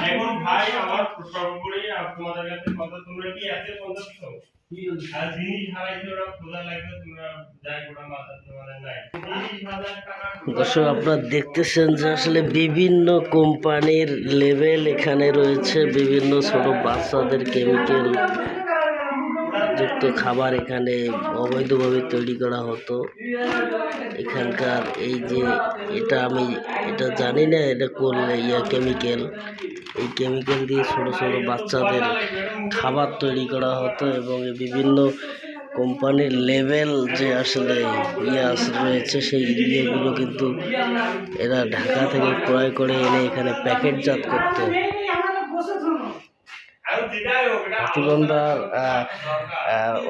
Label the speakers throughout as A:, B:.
A: এখন ভাই আমার সর্বোপরি তোমাদের কাছে কথা, তোমরা কি এতে পৌঁছাচ্ছ? আর জিনিস হারাইছে ওরা খোঁজা লাগবে, তোমরা যাই গোটা মাথা তোমাদের নাই। 30,000 টাকা।
B: দর্শক, আপনারা দেখতেছেন যে আসলে বিভিন্ন কোম্পানির লেভেল এখানে রয়েছে, বিভিন্ন ছোট বাচ্চাদের কেমিক্যাল যুক্ত খাবার এখানে অবৈধভাবে তৈরি করা হতো। এখানকার এই যে আমি এটা জানি না, এটা করলে কেমিক্যাল, এই কেমিক্যাল দিয়ে ছোট ছোট বাচ্চাদের খাবার তৈরি করা হতো এবং বিভিন্ন কোম্পানির লেভেল যে আসলে রয়েছে সেই ইয়েগুলো কিন্তু এরা ঢাকা থেকে ক্রয় করে এনে এখানে প্যাকেটজাত করতো। হাতিবান্ধা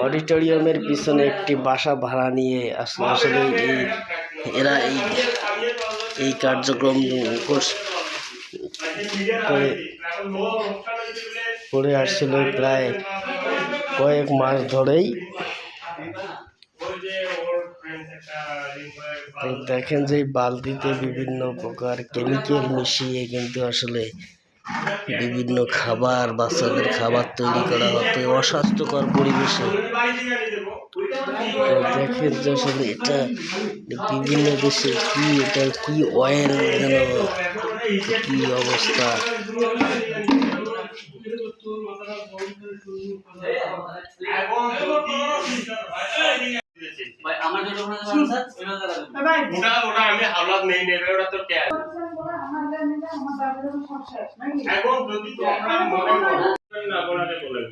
B: অডিটোরিয়ামের পিছনে একটি বাসা ভাড়া নিয়ে আসলে এরা এই কার্যক্রম করে আসছিল প্রায় কয়েক মাস ধরেই। দেখেন যে বালতিতে বিভিন্ন প্রকার কেমিক্যাল মিশিয়ে কিন্তু আসলে বিভিন্ন খাবার, বাচ্চাদের খাবার তৈরি করা হতো অস্বাস্থ্যকর পরিবেশে। দেখেন যে আসলে এটা বিভিন্ন দেশে এটা কি অয়েল, যেন কি অবস্থা।
A: আমি হাওলাত নেই নেবে, ওটা তো ক্যাশ। এখন যদি তোমরা মনে করো না বলাতে বলেন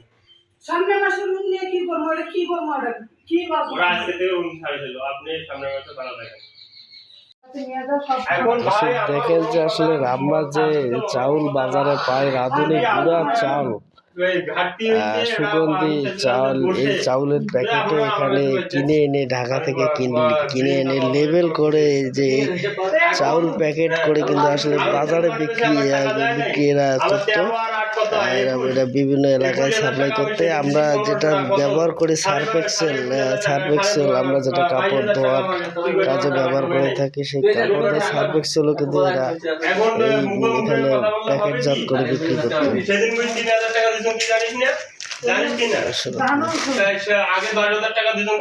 C: সামনে মাসে রুম নিয়ে কি করব, এটা কি করব, এটা কি বলবো,
A: ওরা আজকে থেকে রুম ছাড়ে দিল, আপনি সামনে মাসে ভাড়া দেখেন।
B: দেখেন যে আসলে রান্নার যে চাউল বাজারে পায়, রাঁধুনি গুঁড়া চাউল, সুগন্ধি চাউল, এই চাউলের প্যাকেটে এখানে কিনে এনে ঢাকা থেকে কিনে এনে লেবেল করে যে চাউল প্যাকেট করে কিন্তু আসলে বাজারে বিক্রি এরা করতো। এরা বিভিন্ন এলাকায় সাপ্লাই করতে। আমরা যেটা ব্যবহার করি সার্ফ এক্সেল, আমরা যেটা কাপড় ধোয়ার কাজে ব্যবহার করে থাকি, সেই কাপড় দিয়ে সার্ফ এক্সেলও কিন্তু এরা এখানে প্যাকেটজাত করে বিক্রি করতো।
A: জানিস কিনা? আগে 10,000 টাকা দিতাম।